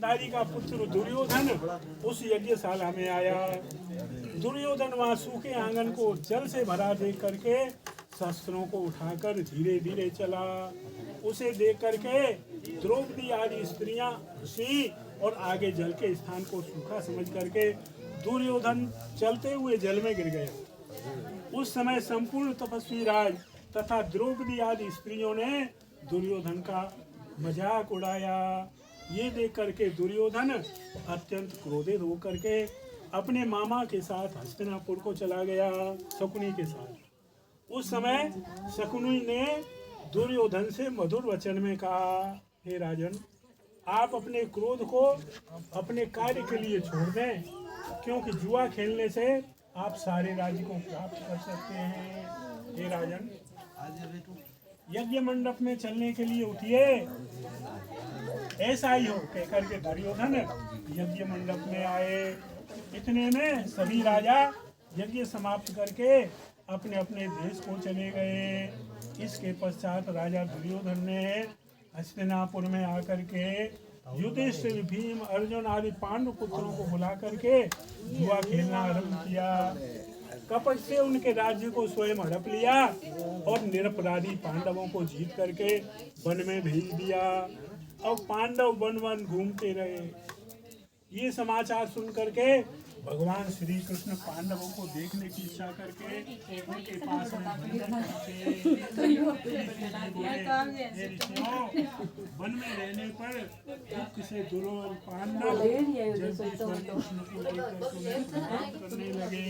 गांधारी का पुत्र दुर्योधन उस यज्ञशाला में आया। दुर्योधन वहां सूखे आंगन को जल से भरा देख करके शस्त्रों को उठाकर धीरे धीरे चला। उसे देख करके द्रौपदी आदि स्त्रियां खुशी और आगे जल के स्थान को सूखा समझ करके दुर्योधन चलते हुए जल में गिर गया। उस समय संपूर्ण तपस्वी राज तथा द्रौपदी आदि स्त्रियों ने दुर्योधन का मजाक उड़ाया। ये देख करके दुर्योधन अत्यंत क्रोधित होकर के अपने मामा के साथ हस्तिनापुर को चला गया, शकुनी के साथ। उस समय शकुनी ने दुर्योधन से मधुर वचन में कहा, हे राजन, आप अपने क्रोध को अपने कार्य के लिए छोड़ दें, क्योंकि जुआ खेलने से आप सारे राज्य को प्राप्त कर सकते हैं। हे राजन, यज्ञ मंडप में चलने के लिए उठिए। ऐसा ही हो कहकर के दुर्योधन यज्ञ मंडप में आए। इतने में सभी राजा यज्ञ समाप्त करके अपने अपने देश को चले गए। इसके पश्चात राजा दुर्योधन ने हस्तिनापुर में आकर के युधिष्ठिर, भीम, अर्जुन आदि पांडु पुत्रों को बुला करके जुआ खेलना आरंभ किया। कपट से उनके राज्य को स्वयं हड़प लिया और निरपराधी पांडवों को जीत करके वन में भेज दिया। अब पांडव वन वन घूमते रहे। ये समाचार सुन करके भगवान श्री कृष्ण पांडवों को देखने की इच्छा करके उनके पास में वन में रहने पर दुख से दुर्बल पांडव जगदीश्वर कृष्ण को लेकर करने लगे।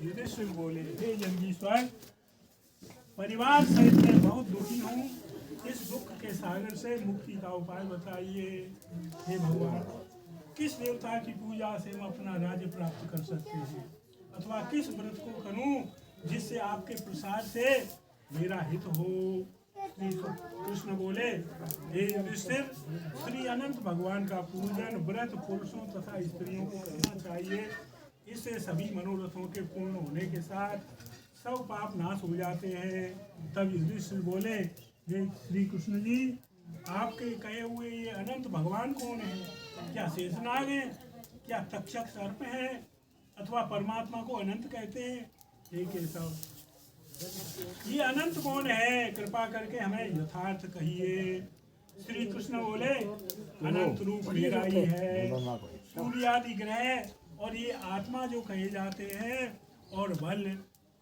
युधिष्ठिर बोले, हे जगदीश्वर, परिवार सहित मैं बहुत दुखी हूँ। इस दुख के सागर से मुक्ति का उपाय बताइए। हे भगवान, किस देवता की पूजा से हम अपना राज्य प्राप्त कर सकते हैं, अथवा किस व्रत को करूं जिससे आपके प्रसाद से मेरा हित हो। श्री कृष्ण बोले, हे युधिष्ठिर, श्री अनंत भगवान का पूजन व्रत पुरुषों तथा स्त्रियों को करना चाहिए। इससे सभी मनोरथों के पूर्ण होने के साथ सब पाप नाश हो जाते हैं। तब युधिष्ठिर बोले, हे श्री कृष्ण जी, आपके कहे हुए ये अनंत भगवान कौन है? क्या शेषनाग है? क्या तक्षक सर्प है? अथवा परमात्मा को अनंत कहते हैं? हे केशव, ये अनंत कौन है? कृपा करके हमें यथार्थ कहिए। श्री कृष्ण बोले, अनंत रूप मेरा ही है। सूर्य आदि ग्रह और ये आत्मा जो कहे जाते हैं, और बल,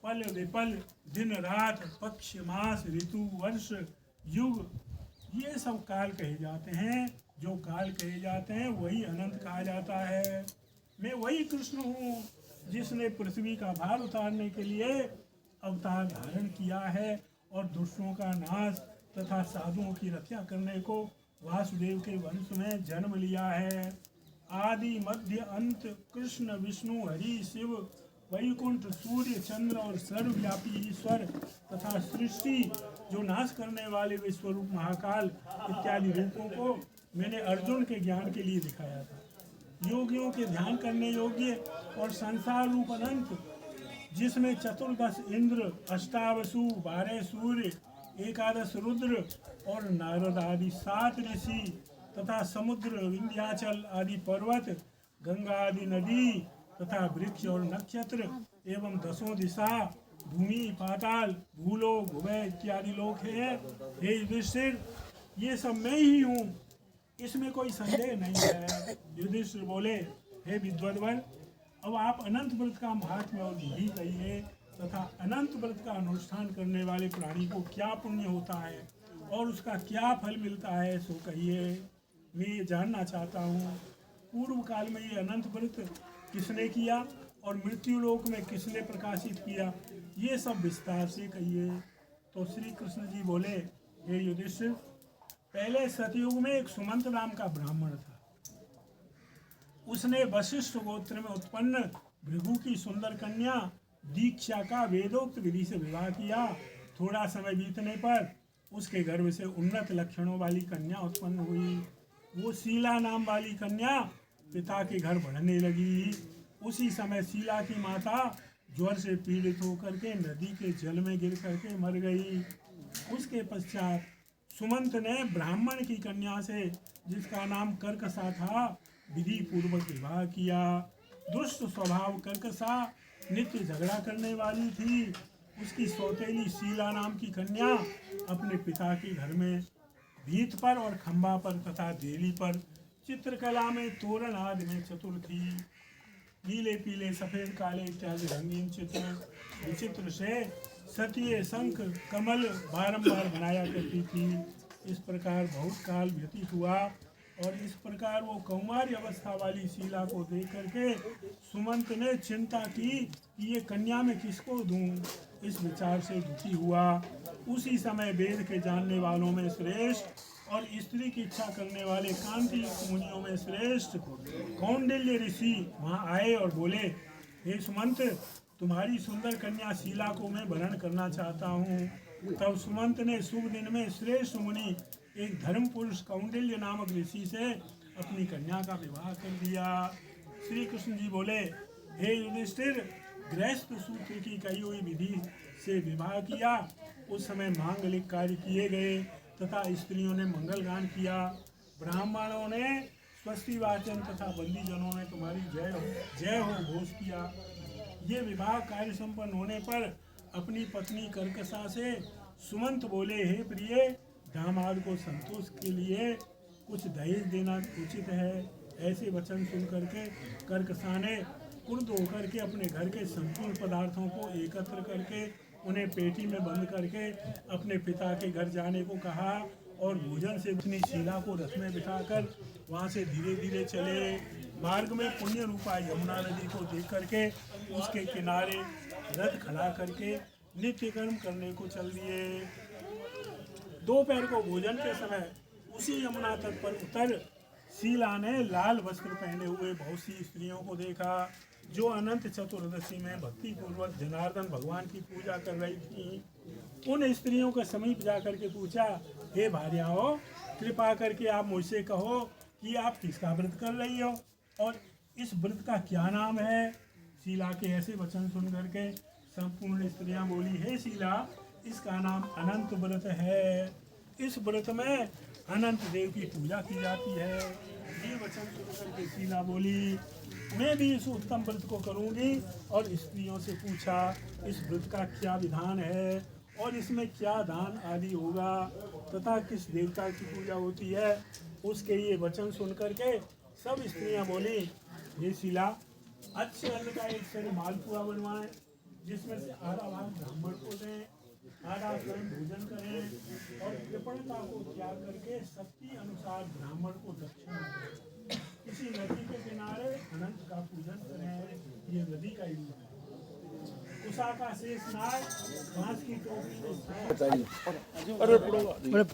पल, विपल, दिन रात, पक्ष, मास, ऋतु, वर्ष, युग, ये सब काल कहे जाते हैं। जो काल कहे जाते हैं वही अनंत कहा जाता है। मैं वही कृष्ण हूँ जिसने पृथ्वी का भार उतारने के लिए अवतार धारण किया है और दुष्टों का नाश तथा साधुओं की रक्षा करने को वासुदेव के वंश में जन्म लिया है। आदि मध्य अंत कृष्ण, विष्णु, हरि, शिव, वैकुंठ, सूर्य, चंद्र और सर्वव्यापी ईश्वर तथा सृष्टि जो नाश करने वाले विश्वरूप महाकाल इत्यादि रूपों को मैंने अर्जुन के ज्ञान के लिए दिखाया था। योगियों के ध्यान करने योग्य और संसार रूप अनंत, जिसमें 14 इंद्र, 8 12 सूर्य, 11 रुद्र और नारद आदि 7 ऋषि तथा समुद्र, विंध्याचल आदि पर्वत, गंगा आदि नदी तथा वृक्ष और नक्षत्र एवं 10 दिशा, भूमि, पाताल, भूलोक, भुवय इत्यादि लोक है। हे युधिष्ठिर, ये सब मैं ही हूँ, इसमें कोई संदेह नहीं है। युधिष्ठिर बोले, हे विद्वद्वर, अब आप अनंत व्रत का महात्म्य और विधि कहिए तथा अनंत व्रत का अनुष्ठान करने वाले प्राणी को क्या पुण्य होता है और उसका क्या फल मिलता है, सो कहिए। मैं ये जानना चाहता हूँ, पूर्व काल में ये अनंत व्रत किसने किया और मृत्यु लोक में किसने प्रकाशित किया, ये सब विस्तार से कहिए। तो श्री कृष्ण जी बोले, हे युधिष्ठिर, पहले सतयुग में एक सुमंत नाम का ब्राह्मण था। उसने वशिष्ठ गोत्र में उत्पन्न भृगु की सुंदर कन्या दीक्षा का वेदोक्त विधि से विवाह किया। थोड़ा समय बीतने पर उसके गर्भ से उन्नत लक्षणों वाली कन्या उत्पन्न हुई। वो शीला नाम वाली कन्या पिता के घर बढ़ने लगी। उसी समय शीला की माता ज्वर से पीड़ित होकर के नदी के जल में गिर करके मर गई। उसके पश्चात सुमंत ने ब्राह्मण की कन्या से, जिसका नाम कर्कसा था, विधि पूर्वक विवाह किया। दुष्ट स्वभाव कर्कसा नित्य झगड़ा करने वाली थी। उसकी सौतेली शीला नाम की कन्या अपने पिता के घर में भीत पर और खंभा पर तथा देली पर चित्रकला में, तोरण आदि में चतुर थी। नीले पीले सफेद काले इत्यादि रंगीन चित्र विचित्र से सतीय शंख कमल बारंबार बनाया करती थी। इस प्रकार बहुत काल व्यतीत हुआ और इस प्रकार वो कौमार्य अवस्था वाली शीला को देख करके सुमंत ने चिंता की कि ये कन्या मैं किसको दूं। इस विचार से दुखी हुआ। उसी समय वेद के जानने वालों में श्रेष्ठ और स्त्री की इच्छा करने वाले कांति मुनियों में श्रेष्ठ कौंडिल्य ऋषि वहाँ आए और बोले, हे सुमंत, तुम्हारी सुंदर कन्या शीला को मैं वरण करना चाहता हूँ। तब सुमंत ने शुभ दिन में श्रेष्ठ मुनि एक धर्म पुरुष कौंडिल्य नामक ऋषि से अपनी कन्या का विवाह कर दिया। श्री कृष्ण जी बोले, हे युधिष्ठिर, गृहस्थ सूत्र की कही हुई विधि से विवाह किया। उस समय मांगलिक कार्य किए गए तथा स्त्रियों ने मंगल गान किया। ब्राह्मणों ने स्वस्ति वाचन तथा बंदीजनों ने तुम्हारी जय हो घोष किया। ये विवाह कार्य संपन्न होने पर अपनी पत्नी कर्कसा से सुमंत बोले, हे प्रिय, दामाद को संतोष के लिए कुछ दहेज देना उचित है। ऐसे वचन सुन करके कर्कसा ने क्रुद्ध होकर के अपने घर के संपूर्ण पदार्थों को एकत्र करके उन्हें पेटी में बंद करके अपने पिता के घर जाने को कहा और भोजन से अपनी शीला को रथ में बिठाकर वहाँ से धीरे धीरे चले। मार्ग में पुण्य रूपा यमुना नदी को देख करके उसके किनारे रथ खड़ा करके नित्य कर्म करने को चल दिए। दोपहर को भोजन के समय उसी यमुना तट पर उतर शीला ने लाल वस्त्र पहने हुए बहुत सी स्त्रियों को देखा जो अनंत चतुर्दशी में भक्ति पूर्वक जनार्दन भगवान की पूजा कर रही थी। उन स्त्रियों के समीप जाकर के पूछा, हे भार्याओं, कृपा करके आप मुझसे कहो कि आप किसका व्रत कर रही हो और इस व्रत का क्या नाम है। शीला के ऐसे वचन सुन करके संपूर्ण स्त्रियां बोली, हे शीला, इसका नाम अनंत व्रत है। इस व्रत में अनंत देव की पूजा की जाती है। ये वचन सुनकर के शीला बोली, मैं भी इस उत्तम व्रत को करूंगी। और स्त्रियों से पूछा, इस व्रत का क्या विधान है और इसमें क्या दान आदि होगा तथा किस देवता की पूजा होती है। उसके ये वचन सुन करके सब स्त्रियां बोली, ये शीला, अच्छे अन्न का एक सर मालपुआ बनवाएं जिसमें से आधा भाग ब्राह्मण को दें, आधा स्वयं भोजन करें और कृपणता को त्याग करके शक्ति अनुसार ब्राह्मण को दक्षिणा दें। किसी नदी के किनारे अनंत का पूजन करें। ये नदी का ही रूप है। कुशा का शेष नाग बांस की टोकरी में